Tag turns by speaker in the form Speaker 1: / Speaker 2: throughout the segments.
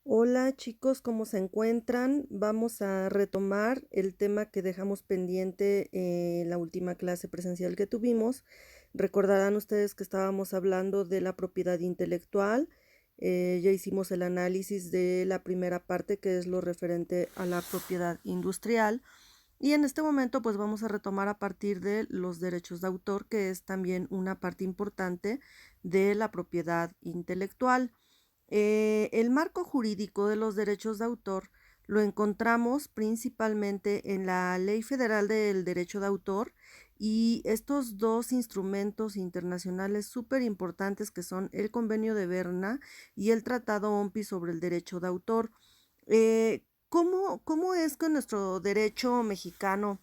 Speaker 1: Hola chicos, ¿cómo se encuentran? Vamos a retomar el tema que dejamos pendiente en la última clase presencial que tuvimos. Recordarán ustedes que estábamos hablando de la propiedad intelectual. Ya hicimos el análisis de la primera parte, que es lo referente a la propiedad industrial. Y en este momento pues vamos a retomar a partir de los derechos de autor, que es también una parte importante de la propiedad intelectual. El marco jurídico de los derechos de autor lo encontramos principalmente en la Ley Federal del Derecho de Autor y estos dos instrumentos internacionales súper importantes que son el Convenio de Berna y el Tratado OMPI sobre el Derecho de Autor. ¿Cómo es que nuestro derecho mexicano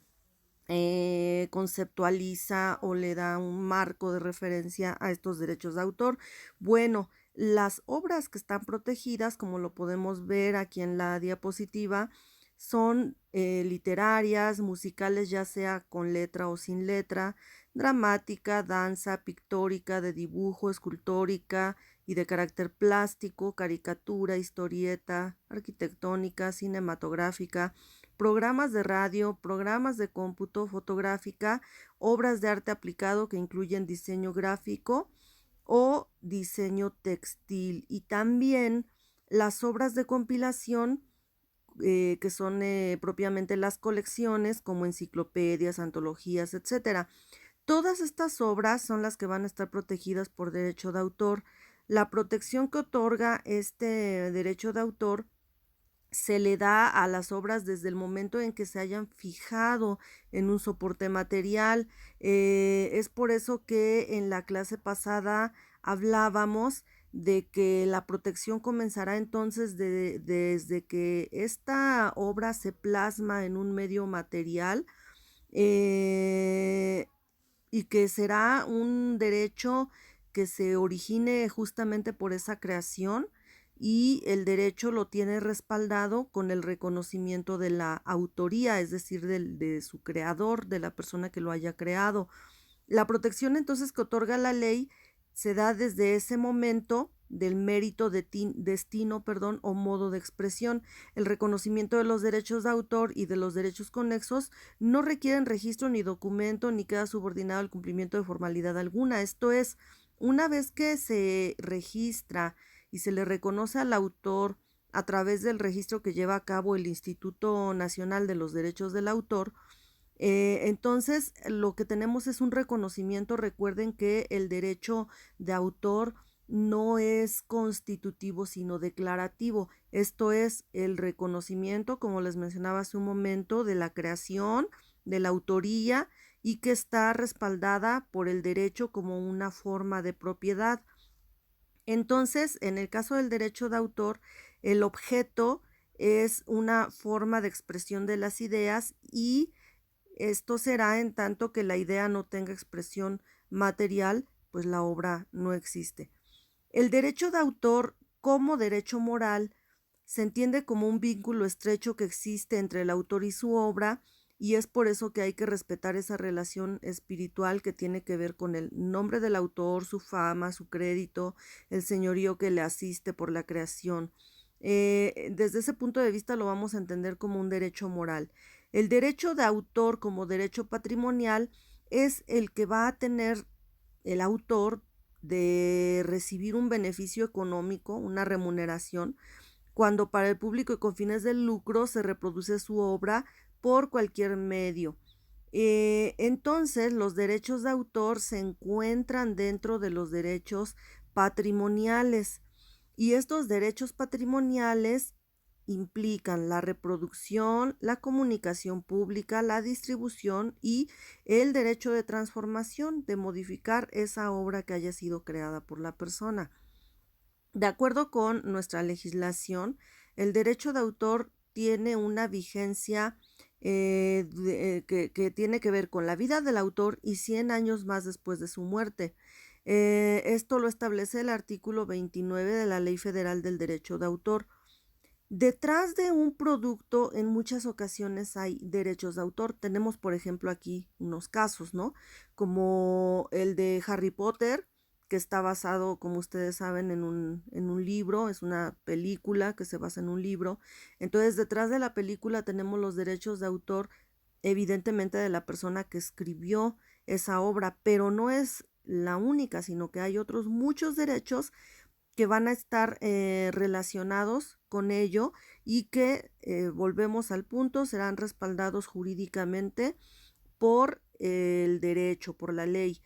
Speaker 1: conceptualiza o le da un marco de referencia a estos derechos de autor? Bueno, las obras que están protegidas, como lo podemos ver aquí en la diapositiva, son literarias, musicales, ya sea con letra o sin letra, dramática, danza, pictórica, de dibujo, escultórica y de carácter plástico, caricatura, historieta, arquitectónica, cinematográfica, programas de radio, programas de cómputo, fotográfica, obras de arte aplicado que incluyen diseño gráfico o diseño textil, y también las obras de compilación, que son propiamente las colecciones como enciclopedias, antologías, etcétera. Todas estas obras son las que van a estar protegidas por derecho de autor. La protección que otorga este derecho de autor se le da a las obras desde el momento en que se hayan fijado en un soporte material. Es por eso que en la clase pasada hablábamos de que la protección comenzará entonces desde que esta obra se plasma en un medio material, eh, y que será un derecho que se origine justamente por esa creación, y el derecho lo tiene respaldado con el reconocimiento de la autoría, es decir, de su creador, de la persona que lo haya creado. La protección entonces que otorga la ley se da desde ese momento del mérito de destino, perdón, o modo de expresión. El reconocimiento de los derechos de autor y de los derechos conexos no requieren registro ni documento ni queda subordinado al cumplimiento de formalidad alguna. Esto es, una vez que se registra y se le reconoce al autor a través del registro que lleva a cabo el Instituto Nacional de los Derechos del Autor, entonces lo que tenemos es un reconocimiento. Recuerden que el derecho de autor no es constitutivo, sino declarativo. Esto es el reconocimiento, como les mencionaba hace un momento, de la creación, de la autoría, y que está respaldada por el derecho como una forma de propiedad. Entonces, en el caso del derecho de autor, el objeto es una forma de expresión de las ideas, y esto será en tanto que la idea no tenga expresión material, pues la obra no existe. El derecho de autor, como derecho moral, se entiende como un vínculo estrecho que existe entre el autor y su obra, y es por eso que hay que respetar esa relación espiritual que tiene que ver con el nombre del autor, su fama, su crédito, el señorío que le asiste por la creación. Desde ese punto de vista lo vamos a entender como un derecho moral. El derecho de autor como derecho patrimonial es el que va a tener el autor de recibir un beneficio económico, una remuneración, cuando para el público y con fines de lucro se reproduce su obra por cualquier medio. Entonces, los derechos de autor se encuentran dentro de los derechos patrimoniales, y estos derechos patrimoniales implican la reproducción, la comunicación pública, la distribución y el derecho de transformación, de modificar esa obra que haya sido creada por la persona. De acuerdo con nuestra legislación, el derecho de autor tiene una vigencia que tiene que ver con la vida del autor y 100 años más después de su muerte. Esto lo establece el artículo 29 de la Ley Federal del Derecho de Autor. Detrás de un producto en muchas ocasiones hay derechos de autor. Tenemos, por ejemplo, aquí unos casos, ¿no? Como el de Harry Potter, que está basado, como ustedes saben, en un libro, es una película que se basa en un libro. Entonces, detrás de la película tenemos los derechos de autor, evidentemente de la persona que escribió esa obra, pero no es la única, sino que hay otros muchos derechos que van a estar relacionados con ello y que, volvemos al punto, serán respaldados jurídicamente por el derecho, por la ley.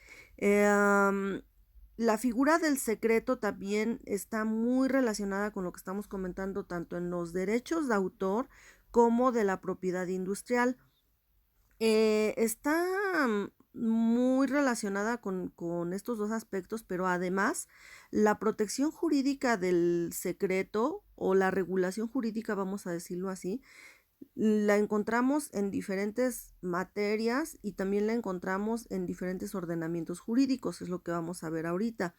Speaker 1: La figura del secreto también está muy relacionada con lo que estamos comentando, tanto en los derechos de autor como de la propiedad industrial. Está muy relacionada con estos dos aspectos, pero además la protección jurídica del secreto o la regulación jurídica, vamos a decirlo así, la encontramos en diferentes materias y también la encontramos en diferentes ordenamientos jurídicos, es lo que vamos a ver ahorita.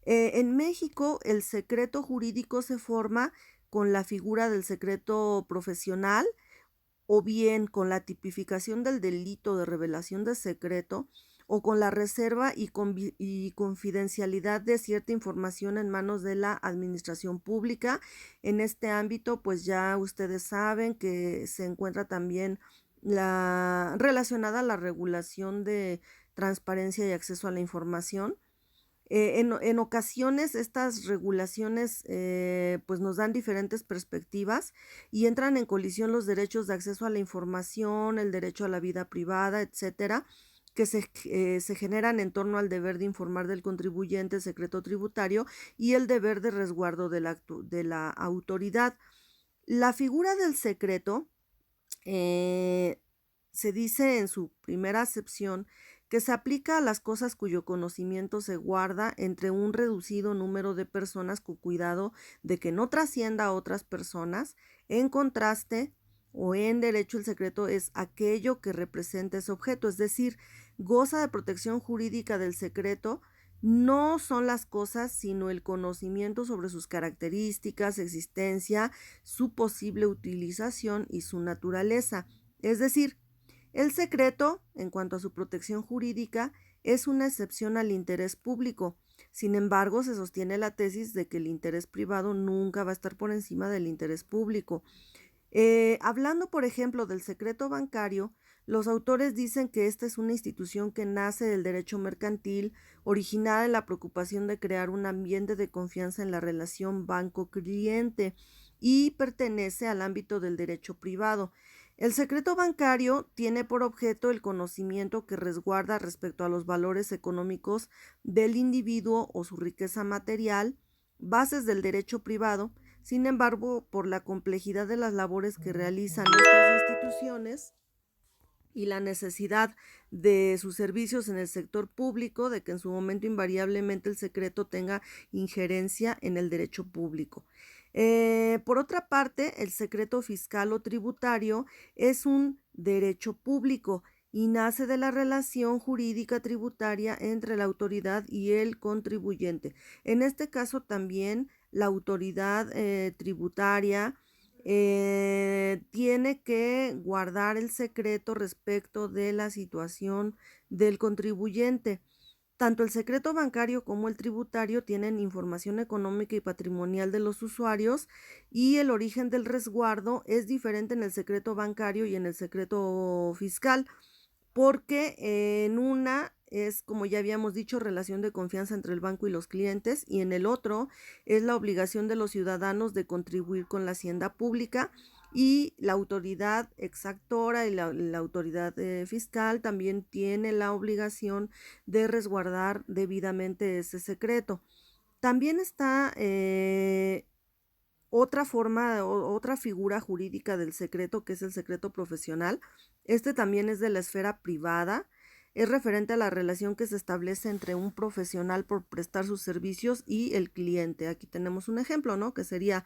Speaker 1: En México, el secreto jurídico se forma con la figura del secreto profesional o bien con la tipificación del delito de revelación de secreto o con la reserva y confidencialidad de cierta información en manos de la administración pública. En este ámbito, pues ya ustedes saben que se encuentra también la relacionada a la regulación de transparencia y acceso a la información. En ocasiones estas regulaciones pues nos dan diferentes perspectivas y entran en colisión los derechos de acceso a la información, el derecho a la vida privada, etcétera, que se generan en torno al deber de informar del contribuyente, el secreto tributario y el deber de resguardo de la autoridad. La figura del secreto eh, se dice en su primera acepción que se aplica a las cosas cuyo conocimiento se guarda entre un reducido número de personas con cuidado de que no trascienda a otras personas. En contraste, o en derecho, el secreto es aquello que representa ese objeto, es decir, goza de protección jurídica del secreto. No son las cosas, sino el conocimiento sobre sus características, existencia, su posible utilización y su naturaleza. Es decir, el secreto, en cuanto a su protección jurídica, es una excepción al interés público. Sin embargo, se sostiene la tesis de que el interés privado nunca va a estar por encima del interés público. Hablando, por ejemplo, del secreto bancario, los autores dicen que esta es una institución que nace del derecho mercantil, originada en la preocupación de crear un ambiente de confianza en la relación banco-cliente y pertenece al ámbito del derecho privado. El secreto bancario tiene por objeto el conocimiento que resguarda respecto a los valores económicos del individuo o su riqueza material, bases del derecho privado. Sin embargo, por la complejidad de las labores que realizan estas instituciones y la necesidad de sus servicios en el sector público, de que en su momento invariablemente el secreto tenga injerencia en el derecho público. Por otra parte, el secreto fiscal o tributario es un derecho público y nace de la relación jurídica tributaria entre la autoridad y el contribuyente. En este caso también la autoridad tributaria tiene que guardar el secreto respecto de la situación del contribuyente. Tanto el secreto bancario como el tributario tienen información económica y patrimonial de los usuarios y el origen del resguardo es diferente en el secreto bancario y en el secreto fiscal, porque en una es, como ya habíamos dicho, relación de confianza entre el banco y los clientes, y en el otro es la obligación de los ciudadanos de contribuir con la hacienda pública, y la autoridad exactora y la autoridad fiscal también tiene la obligación de resguardar debidamente ese secreto. También está otra figura jurídica del secreto, que es el secreto profesional. Este también es de la esfera privada, es referente a la relación que se establece entre un profesional por prestar sus servicios y el cliente. Aquí tenemos un ejemplo, ¿no? Que sería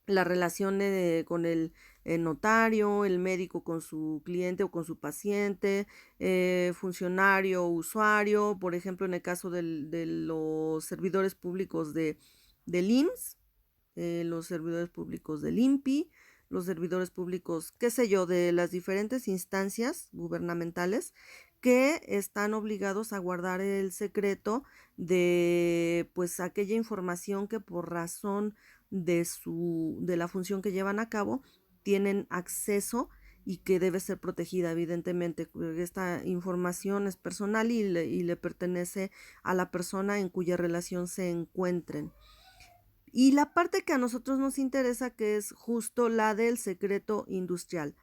Speaker 1: la relación con el notario, el médico con su cliente o con su paciente, funcionario, usuario, por ejemplo, en el caso de los servidores públicos del IMSS, los servidores públicos del INPI, los servidores públicos, qué sé yo, de las diferentes instancias gubernamentales que están obligados a guardar el secreto de, pues, aquella información que por razón de la función que llevan a cabo, tienen acceso y que debe ser protegida, evidentemente. Esta información es personal y le pertenece a la persona en cuya relación se encuentren. Y la parte que a nosotros nos interesa, que es justo la del secreto industrial.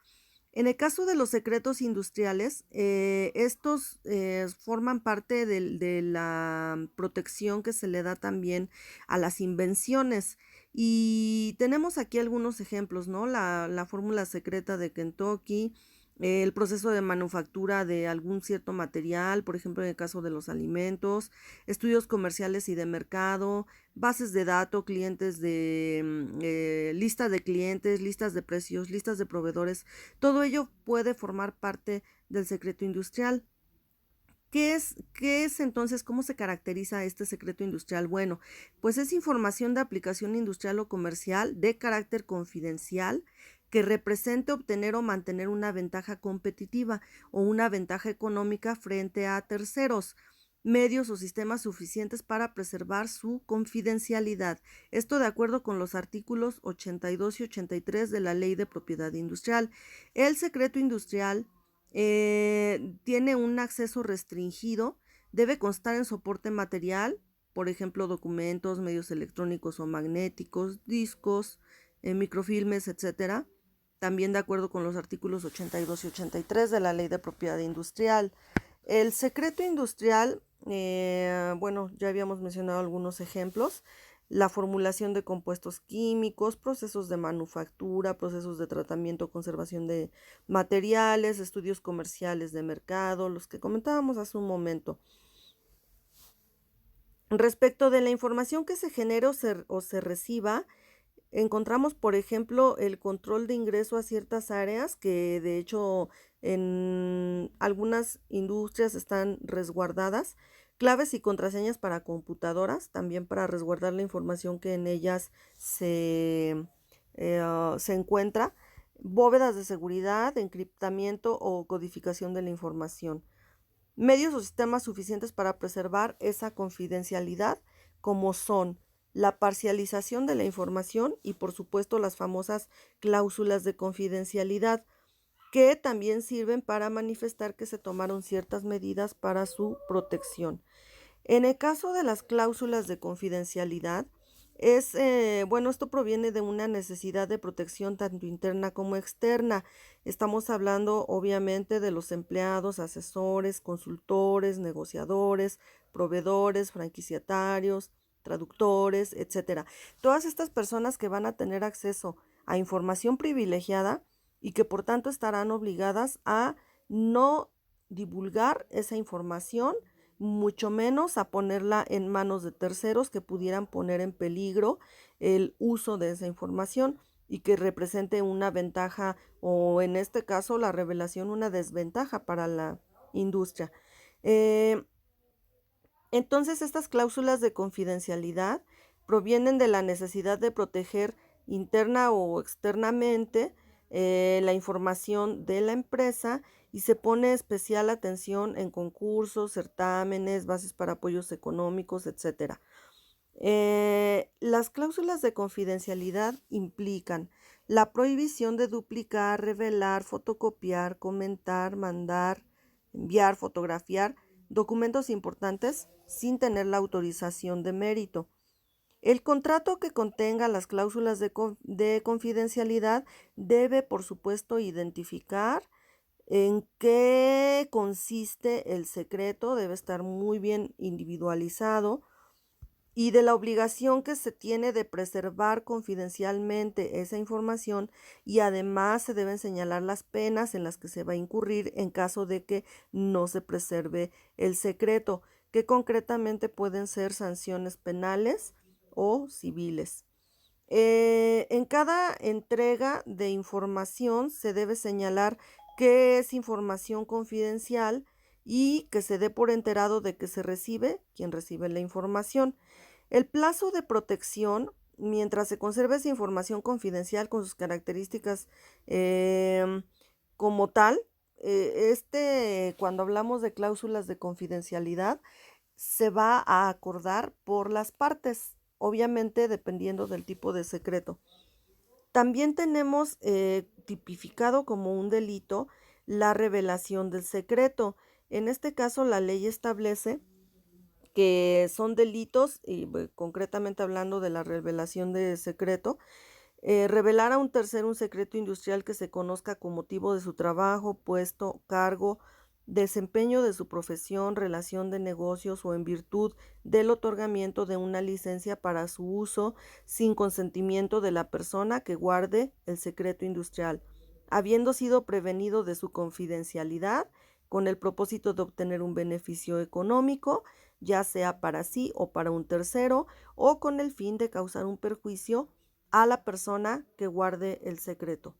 Speaker 1: En el caso de los secretos industriales, estos forman parte de la protección que se le da también a las invenciones. Y tenemos aquí algunos ejemplos, ¿no? La fórmula secreta de Kentucky, el proceso de manufactura de algún cierto material, por ejemplo, en el caso de los alimentos, estudios comerciales y de mercado, bases de datos, clientes listas de clientes, listas de precios, listas de proveedores. Todo ello puede formar parte del secreto industrial. ¿Qué es entonces? ¿Cómo se caracteriza este secreto industrial? Bueno, pues es información de aplicación industrial o comercial de carácter confidencial que represente obtener o mantener una ventaja competitiva o una ventaja económica frente a terceros, medios o sistemas suficientes para preservar su confidencialidad. Esto de acuerdo con los artículos 82 y 83 de la Ley de Propiedad Industrial. El secreto industrial tiene un acceso restringido, debe constar en soporte material, por ejemplo, documentos, medios electrónicos o magnéticos, discos, microfilmes, etcétera. También de acuerdo con los artículos 82 y 83 de la Ley de Propiedad Industrial. El secreto industrial, bueno, ya habíamos mencionado algunos ejemplos. La formulación de compuestos químicos, procesos de manufactura, procesos de tratamiento, conservación de materiales, estudios comerciales de mercado, los que comentábamos hace un momento. Respecto de la información que se genere o se reciba, encontramos, por ejemplo, el control de ingreso a ciertas áreas que de hecho en algunas industrias están resguardadas, claves y contraseñas para computadoras, también para resguardar la información que en ellas se encuentra, bóvedas de seguridad, encriptamiento o codificación de la información, medios o sistemas suficientes para preservar esa confidencialidad, como son la parcialización de la información y por supuesto las famosas cláusulas de confidencialidad, que también sirven para manifestar que se tomaron ciertas medidas para su protección. En el caso de las cláusulas de confidencialidad, bueno, esto proviene de una necesidad de protección tanto interna como externa. Estamos hablando obviamente de los empleados, asesores, consultores, negociadores, proveedores, franquiciatarios, traductores, etcétera. Todas estas personas que van a tener acceso a información privilegiada y que por tanto estarán obligadas a no divulgar esa información, mucho menos a ponerla en manos de terceros que pudieran poner en peligro el uso de esa información y que represente una ventaja o en este caso la revelación una desventaja para la industria. Entonces estas cláusulas de confidencialidad provienen de la necesidad de proteger interna o externamente la información de la empresa y se pone especial atención en concursos, certámenes, bases para apoyos económicos, etcétera. Las cláusulas de confidencialidad implican la prohibición de duplicar, revelar, fotocopiar, comentar, mandar, enviar, fotografiar documentos importantes sin tener la autorización de mérito. El contrato que contenga las cláusulas de confidencialidad debe, por supuesto, identificar en qué consiste el secreto, debe estar muy bien individualizado, y de la obligación que se tiene de preservar confidencialmente esa información, y además se deben señalar las penas en las que se va a incurrir en caso de que no se preserve el secreto, que concretamente pueden ser sanciones penales o civiles. En cada entrega de información se debe señalar qué es información confidencial y que se dé por enterado de que se recibe, quien recibe la información. El plazo de protección, mientras se conserve esa información confidencial con sus características como tal, cuando hablamos de cláusulas de confidencialidad, se va a acordar por las partes, obviamente dependiendo del tipo de secreto. También tenemos tipificado como un delito la revelación del secreto. En este caso, la ley establece que son delitos, y concretamente hablando de la revelación de secreto, revelar a un tercero un secreto industrial que se conozca con motivo de su trabajo, puesto, cargo, desempeño de su profesión, relación de negocios o en virtud del otorgamiento de una licencia para su uso sin consentimiento de la persona que guarde el secreto industrial, habiendo sido prevenido de su confidencialidad con el propósito de obtener un beneficio económico, ya sea para sí o para un tercero, o con el fin de causar un perjuicio a la persona que guarde el secreto.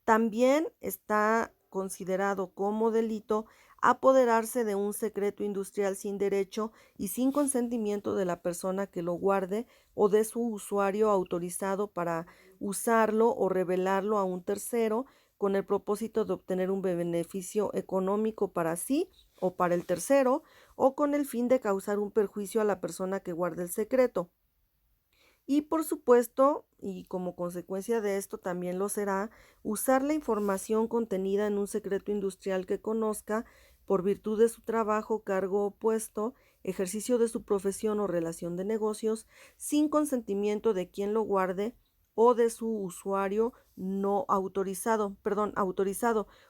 Speaker 1: También está considerado como delito apoderarse de un secreto industrial sin derecho y sin consentimiento de la persona que lo guarde o de su usuario autorizado para usarlo o revelarlo a un tercero con el propósito de obtener un beneficio económico para sí o para el tercero, o con el fin de causar un perjuicio a la persona que guarde el secreto. Y por supuesto, y como consecuencia de esto también lo será, usar la información contenida en un secreto industrial que conozca por virtud de su trabajo, cargo o puesto, ejercicio de su profesión o relación de negocios, sin consentimiento de quien lo guarde o de su usuario no autorizado,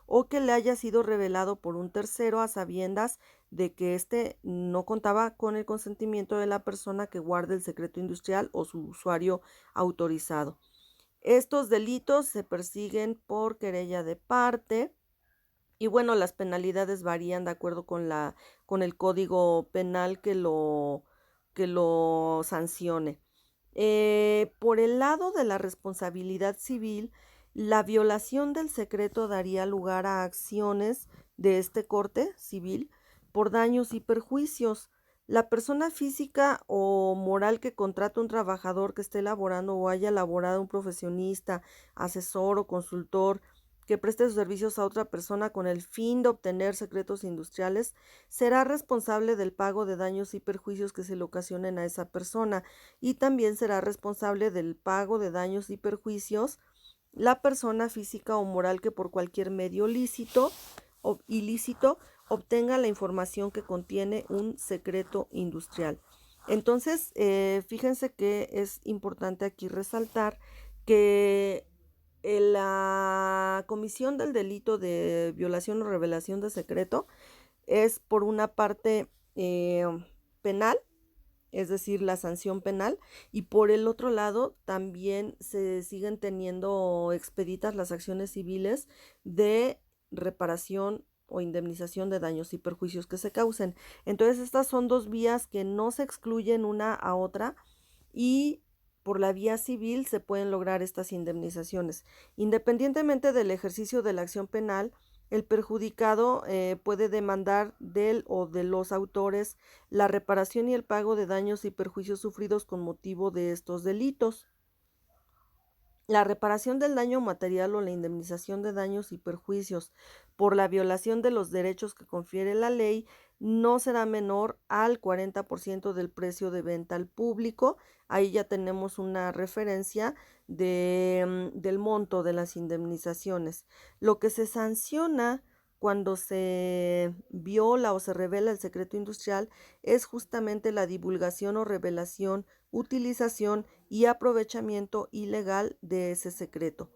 Speaker 1: o que le haya sido revelado por un tercero a sabiendas de que éste no contaba con el consentimiento de la persona que guarde el secreto industrial o su usuario autorizado. Estos delitos se persiguen por querella de parte y bueno, las penalidades varían de acuerdo con el código penal que lo sancione. Por el lado de la responsabilidad civil, la violación del secreto daría lugar a acciones de este corte civil por daños y perjuicios. La persona física o moral que contrata un trabajador que esté laborando o haya laborado un profesionista, asesor o consultor que preste sus servicios a otra persona con el fin de obtener secretos industriales, será responsable del pago de daños y perjuicios que se le ocasionen a esa persona, y también será responsable del pago de daños y perjuicios la persona física o moral que por cualquier medio lícito o ilícito obtenga la información que contiene un secreto industrial. Entonces, fíjense que es importante aquí resaltar que la comisión del delito de violación o revelación de secreto es por una parte penal, es decir, la sanción penal, y por el otro lado también se siguen teniendo expeditas las acciones civiles de reparación o indemnización de daños y perjuicios que se causen. Entonces, estas son dos vías que no se excluyen una a otra, y por la vía civil se pueden lograr estas indemnizaciones. Independientemente del ejercicio de la acción penal, el perjudicado puede demandar del o de los autores la reparación y el pago de daños y perjuicios sufridos con motivo de estos delitos. La reparación del daño material o la indemnización de daños y perjuicios por la violación de los derechos que confiere la ley no será menor al 40% del precio de venta al público. Ahí ya tenemos una referencia del monto de las indemnizaciones. Lo que se sanciona cuando se viola o se revela el secreto industrial es justamente la divulgación o revelación, utilización y aprovechamiento ilegal de ese secreto.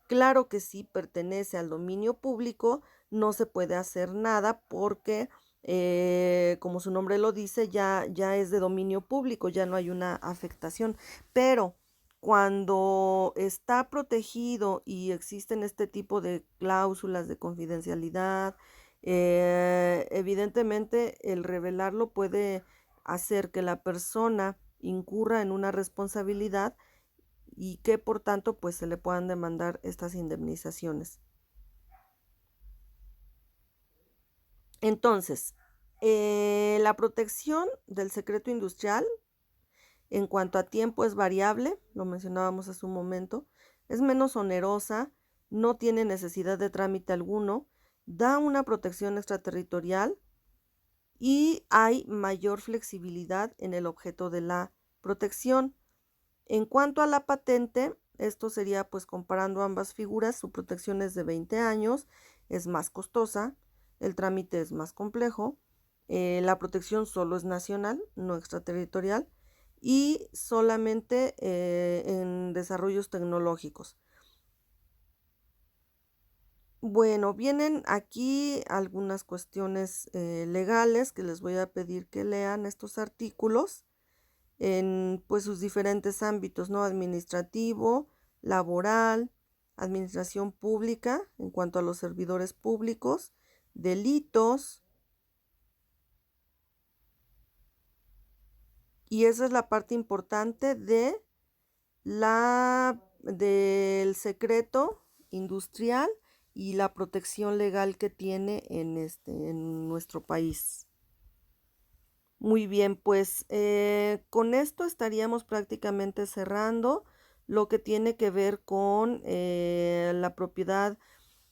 Speaker 1: Claro que si pertenece al dominio público, no se puede hacer nada porque, como su nombre lo dice, ya es de dominio público, ya no hay una afectación. Pero cuando está protegido y existen este tipo de cláusulas de confidencialidad, evidentemente el revelarlo puede hacer que la persona incurra en una responsabilidad y que por tanto pues se le puedan demandar estas indemnizaciones. Entonces, la protección del secreto industrial en cuanto a tiempo es variable, lo mencionábamos hace un momento, es menos onerosa, no tiene necesidad de trámite alguno, da una protección extraterritorial y hay mayor flexibilidad en el objeto de la protección. En cuanto a la patente, esto sería pues comparando ambas figuras, su protección es de 20 años, es más costosa, el trámite es más complejo, la protección solo es nacional, no extraterritorial, y solamente en desarrollos tecnológicos. Bueno, vienen aquí algunas cuestiones legales que les voy a pedir que lean estos artículos en pues sus diferentes ámbitos, ¿no? Administrativo, laboral, administración pública en cuanto a los servidores públicos, delitos, y esa es la parte importante del secreto industrial y la protección legal que tiene en nuestro país. Muy bien, pues con esto estaríamos prácticamente cerrando lo que tiene que ver con la propiedad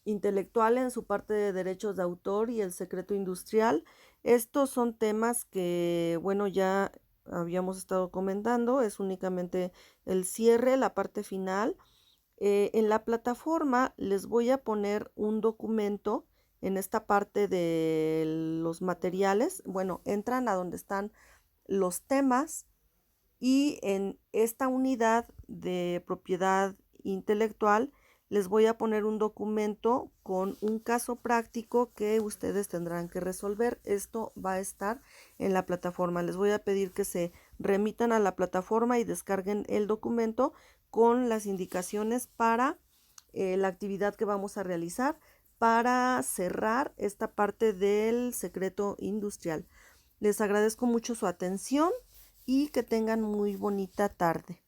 Speaker 1: intelectual en su parte de derechos de autor y el secreto industrial. Estos son temas que, bueno, ya habíamos estado comentando, es únicamente el cierre, la parte final. En la plataforma les voy a poner un documento en esta parte de los materiales. Bueno, entran a donde están los temas y en esta unidad de propiedad intelectual les voy a poner un documento con un caso práctico que ustedes tendrán que resolver. Esto va a estar en la plataforma. Les voy a pedir que se remitan a la plataforma y descarguen el documento con las indicaciones para la actividad que vamos a realizar para cerrar esta parte del secreto industrial. Les agradezco mucho su atención y que tengan muy bonita tarde.